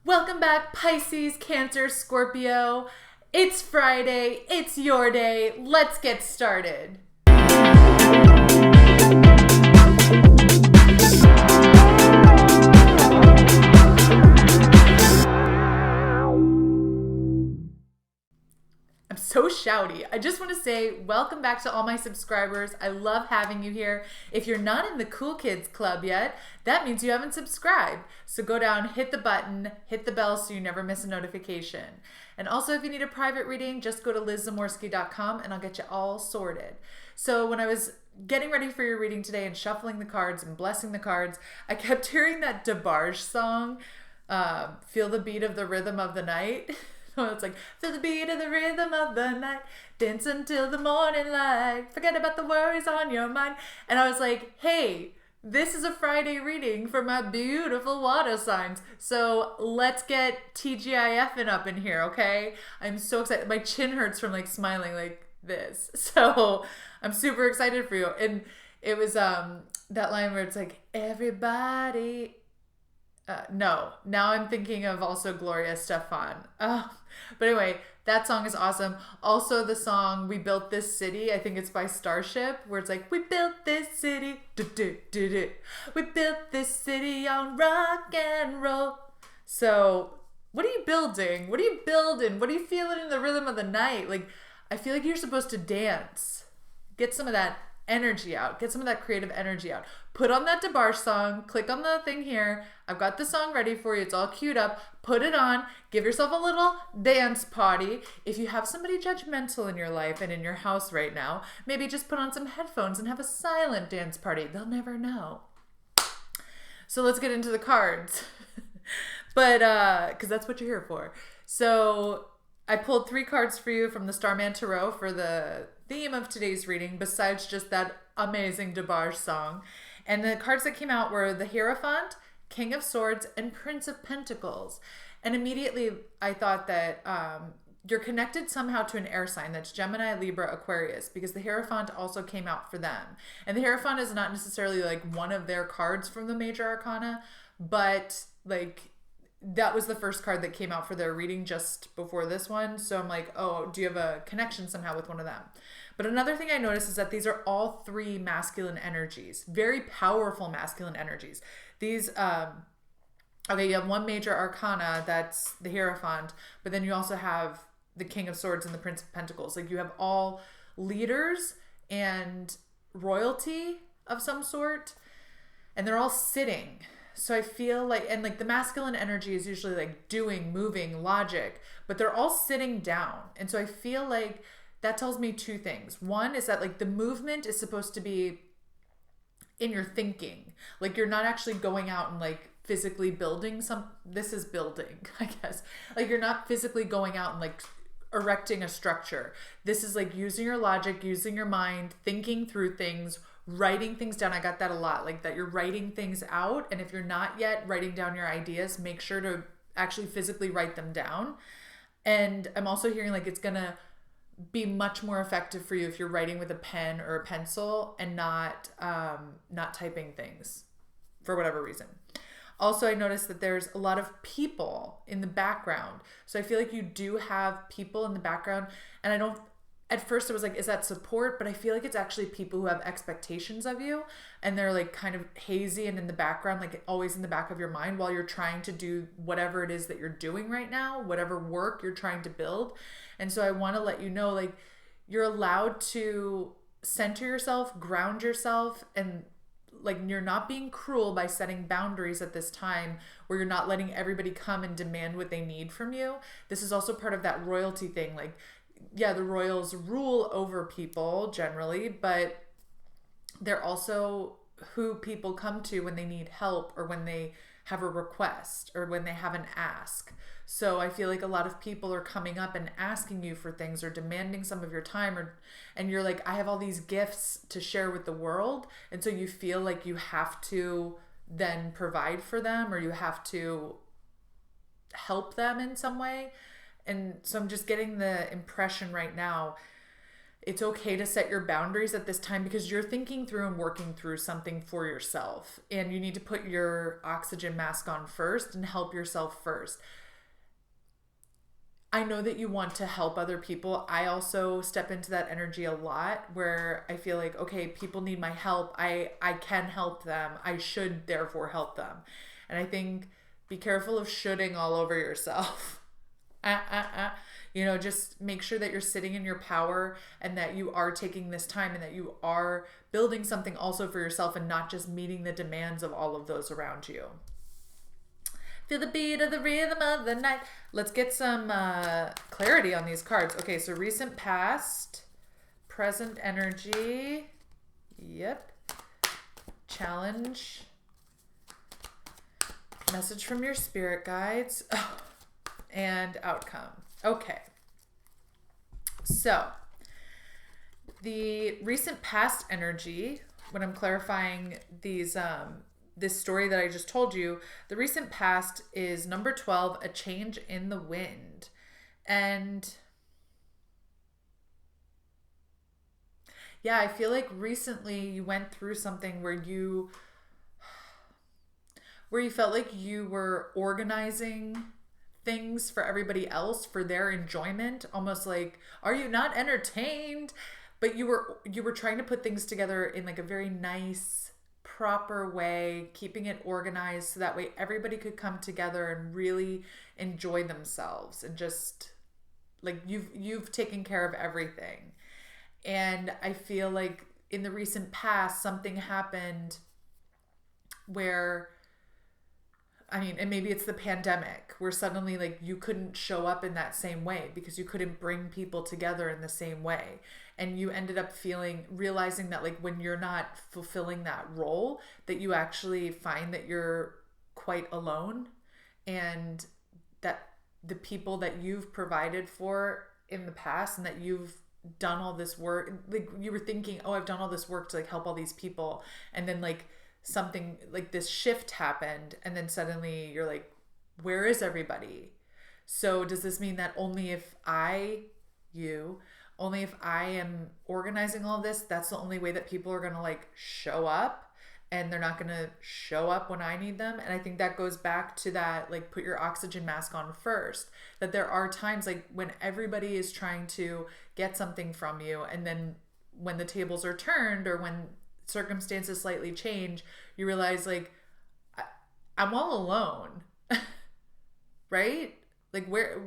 Welcome back, Pisces, Cancer, Scorpio. It's Friday. It's your day. Let's get started. I'm so shouty. I just want to say welcome back to all my subscribers. I love having you here. If you're not in the Cool Kids Club yet, that means you haven't subscribed. So go down, hit the button, hit the bell so you never miss a notification. And also if you need a private reading, just go to LizZamorski.com and I'll get you all sorted. So when I was getting ready for your reading today and shuffling the cards and blessing the cards, I kept hearing that DeBarge song, Feel the Beat of the Rhythm of the Night. So it's like, feel the beat of the rhythm of the night, dance until the morning light, forget about the worries on your mind. And I was like, hey, this is a Friday reading for my beautiful water signs. So let's get TGIF-ing up in here, okay? I'm so excited. My chin hurts from like smiling like this. So I'm super excited for you. And it was that line where it's like, everybody... no, now I'm thinking of also Gloria Stefan. But anyway, that song is awesome. Also the song We Built This City, I think it's by Starship, where it's like, we built this city, do-do-do-do. We built this city on rock and roll. So what are you building? What are you building? What are you feeling in the rhythm of the night? Like, I feel like you're supposed to dance. Get some of that energy out. Get some of that creative energy out. Put on that DeBarge song. Click on the thing here. I've got the song ready for you. It's all queued up. Put it on. Give yourself a little dance party. If you have somebody judgmental in your life and in your house right now, maybe just put on some headphones and have a silent dance party. They'll never know. So let's get into the cards. But because that's what you're here for. So I pulled 3 cards for you from the Starman Tarot for the theme of today's reading, besides just that amazing DeBarge song. And the cards that came out were the Hierophant, King of Swords, and Prince of Pentacles. And immediately I thought that you're connected somehow to an air sign. That's Gemini, Libra, Aquarius, because the Hierophant also came out for them. And the Hierophant is not necessarily like one of their cards from the major arcana, but like that was the first card that came out for their reading just before this one. So I'm like, oh, do you have a connection somehow with one of them? But another thing I noticed is that these are all 3 masculine energies, very powerful masculine energies. These, okay, you have one major arcana, that's the Hierophant, but then you also have the King of Swords and the Prince of Pentacles. Like you have all leaders and royalty of some sort, and they're all sitting. So I feel like, and like the masculine energy is usually like doing, moving, logic, but they're all sitting down. And so I feel like that tells me 2 things. One is that like the movement is supposed to be in your thinking. Like you're not actually going out and like physically building this is building, I guess. Like you're not physically going out and like erecting a structure. This is like using your logic, using your mind, thinking through things, writing things down. I got that a lot, like that you're writing things out. And if you're not yet writing down your ideas, make sure to actually physically write them down. And I'm also hearing like it's gonna be much more effective for you if you're writing with a pen or a pencil and not typing things for whatever reason. Also, I noticed that there's a lot of people in the background. So I feel like you do have people in the background, and I don't, at first it was like, is that support? But I feel like it's actually people who have expectations of you, and they're like kind of hazy and in the background, like always in the back of your mind while you're trying to do whatever it is that you're doing right now, whatever work you're trying to build. And so I want to let you know, like, you're allowed to center yourself, ground yourself, and like you're not being cruel by setting boundaries at this time where you're not letting everybody come and demand what they need from you. This is also part of that royalty thing. Like, yeah, the royals rule over people generally, but they're also who people come to when they need help or when they have a request or when they have an ask. So I feel like a lot of people are coming up and asking you for things or demanding some of your time, and you're like, I have all these gifts to share with the world. And so you feel like you have to then provide for them, or you have to help them in some way. And so I'm just getting the impression right now it's okay to set your boundaries at this time because you're thinking through and working through something for yourself. And you need to put your oxygen mask on first and help yourself first. I know that you want to help other people. I also step into that energy a lot where I feel like, okay, people need my help. I can help them. I should therefore help them. And I think be careful of shoulding all over yourself. You know, just make sure that you're sitting in your power and that you are taking this time and that you are building something also for yourself and not just meeting the demands of all of those around you. Feel the beat of the rhythm of the night. Let's get some clarity on these cards. Okay, so recent past, present energy. Yep. Challenge. Message from your spirit guides. And outcome. Okay. So, the recent past energy, when I'm clarifying these this story that I just told you, the recent past is number 12, a change in the wind. And yeah, I feel like recently you went through something where you felt like you were organizing things for everybody else for their enjoyment, almost like, are you not entertained? But you were trying to put things together in like a very nice, proper way, keeping it organized so that way everybody could come together and really enjoy themselves, and just like you've taken care of everything. And I feel like in the recent past something happened where, I mean, and maybe it's the pandemic where suddenly like you couldn't show up in that same way because you couldn't bring people together in the same way. And you ended up realizing that like when you're not fulfilling that role, that you actually find that you're quite alone, and that the people that you've provided for in the past and that you've done all this work, like you were thinking, oh, I've done all this work to like help all these people. And then like something like this shift happened, and then suddenly you're like, where is everybody? So does this mean that only if I am organizing all this, that's the only way that people are going to like show up, and they're not going to show up when I need them? And I think that goes back to that, like, put your oxygen mask on first, that there are times like when everybody is trying to get something from you, and then when the tables are turned or when circumstances slightly change, you realize like I'm all alone. Right? Like where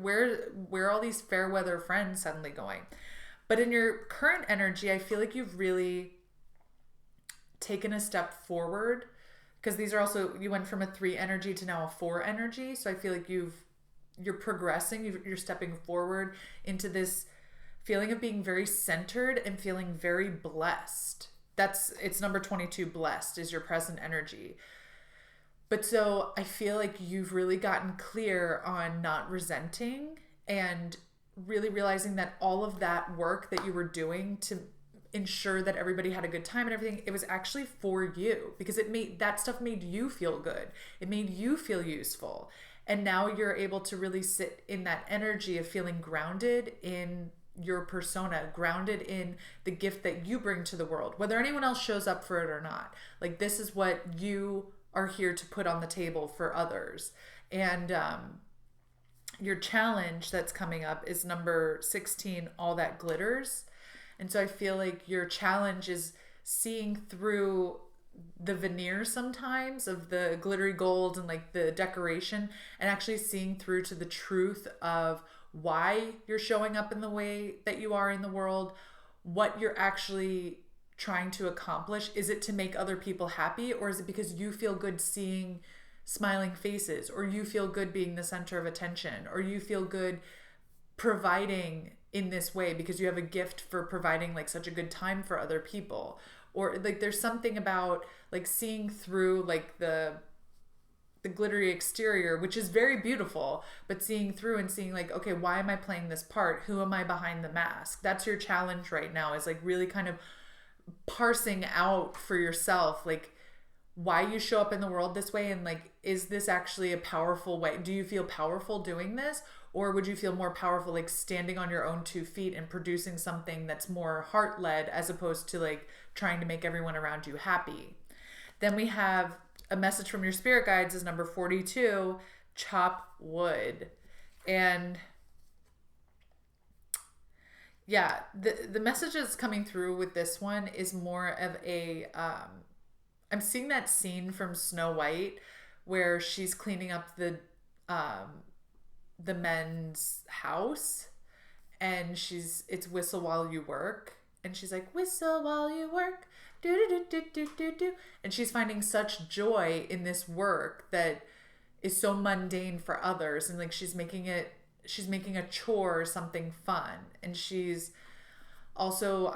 are all these fair weather friends suddenly going? But in your current energy, I feel like you've really taken a step forward, because these are also, you went from a 3 energy to now a 4 energy. So I feel like you're progressing, you're stepping forward into this feeling of being very centered and feeling very blessed. It's number 22, blessed is your present energy. But so I feel like you've really gotten clear on not resenting and really realizing that all of that work that you were doing to ensure that everybody had a good time and everything, it was actually for you, because that stuff made you feel good. It made you feel useful. And now you're able to really sit in that energy of feeling grounded in your persona, grounded in the gift that you bring to the world, whether anyone else shows up for it or not. Like, this is what you are here to put on the table for others. And your challenge that's coming up is number 16, all that glitters. And so I feel like your challenge is seeing through the veneer sometimes of the glittery gold and like the decoration, and actually seeing through to the truth of why you're showing up in the way that you are in the world, what you're actually trying to accomplish. Is it to make other people happy, or is it because you feel good seeing smiling faces, or you feel good being the center of attention, or you feel good providing in this way because you have a gift for providing like such a good time for other people? Or like there's something about like seeing through like the glittery exterior, which is very beautiful, but seeing through and seeing like, okay, why am I playing this part? Who am I behind the mask? That's your challenge right now, is like really kind of parsing out for yourself, like, why you show up in the world this way, and like, is this actually a powerful way? Do you feel powerful doing this? Or would you feel more powerful like standing on your own 2 feet and producing something that's more heart-led as opposed to like trying to make everyone around you happy? Then we have a message from your spirit guides is number 42, chop wood. And yeah, the message that's coming through with this one is more of a, I'm seeing that scene from Snow White where she's cleaning up the men's house, and it's whistle while you work, and she's like, whistle while you work, do do do do do do, and she's finding such joy in this work that is so mundane for others, and like she's making a chore something fun, and she's also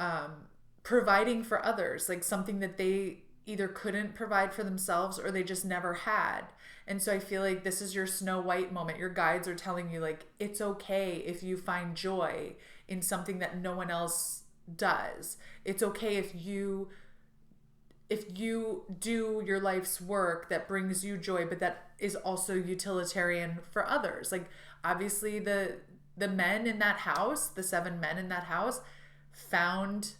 providing for others, like something that they either couldn't provide for themselves or they just never had. And so I feel like this is your Snow White moment. Your guides are telling you like, it's okay if you find joy in something that no one else does. It's okay if you do your life's work that brings you joy, but that is also utilitarian for others. Like obviously the men in that house, the 7 men in that house found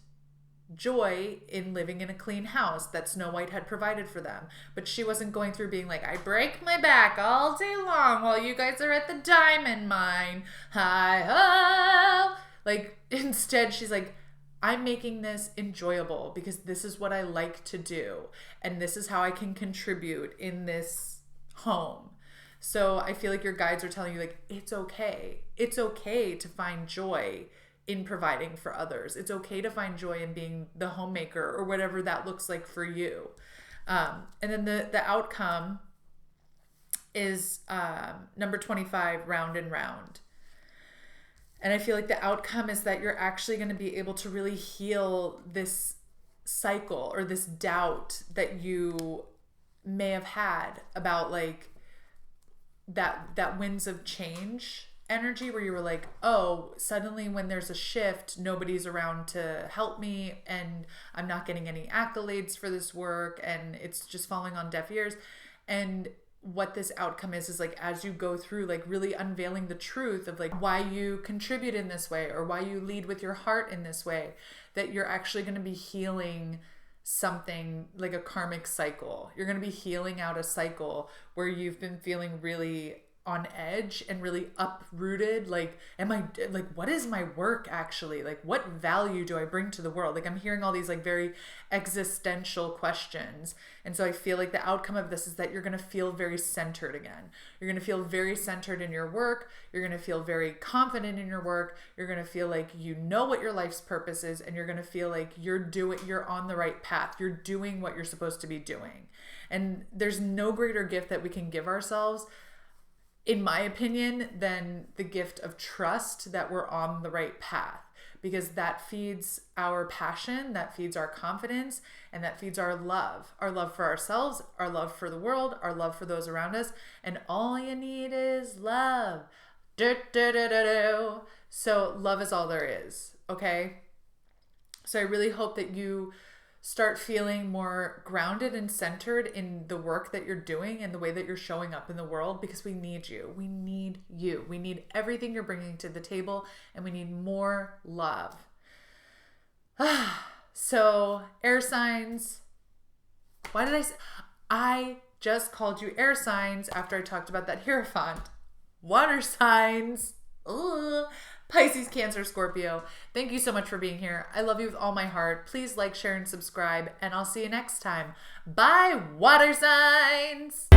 joy in living in a clean house that Snow White had provided for them. But she wasn't going through being like, I break my back all day long while you guys are at the diamond mine. Hi ho. Like instead she's like, I'm making this enjoyable because this is what I like to do, and this is how I can contribute in this home. So I feel like your guides are telling you like, it's okay. It's okay to find joy in providing for others. It's okay to find joy in being the homemaker or whatever that looks like for you. And then the outcome is number 25, round and round. And I feel like the outcome is that you're actually going to be able to really heal this cycle or this doubt that you may have had about like that winds of change energy where you were like, oh, suddenly when there's a shift, nobody's around to help me and I'm not getting any accolades for this work and it's just falling on deaf ears. And what this outcome is like, as you go through, like really unveiling the truth of like why you contribute in this way or why you lead with your heart in this way, that you're actually going to be healing something like a karmic cycle. You're going to be healing out a cycle where you've been feeling really on edge and really uprooted. Like, what is my work actually? Like, what value do I bring to the world? Like, I'm hearing all these like very existential questions. And so I feel like the outcome of this is that you're going to feel very centered again. You're going to feel very centered in your work. You're going to feel very confident in your work. You're going to feel like you know what your life's purpose is, and you're going to feel like you're on the right path. You're doing what you're supposed to be doing. And there's no greater gift that we can give ourselves, in my opinion, than the gift of trust that we're on the right path, because that feeds our passion, that feeds our confidence, and that feeds our love for ourselves, our love for the world, our love for those around us. And all you need is love. So love is all there is. Okay. So I really hope that you start feeling more grounded and centered in the work that you're doing and the way that you're showing up in the world, because we need you. We need you. We need everything you're bringing to the table, and we need more love. So air signs. Why did I just called you air signs after I talked about that Hierophant. Water signs. Ugh. Pisces, Cancer, Scorpio. Thank you so much for being here. I love you with all my heart. Please like, share, and subscribe, and I'll see you next time. Bye, water signs.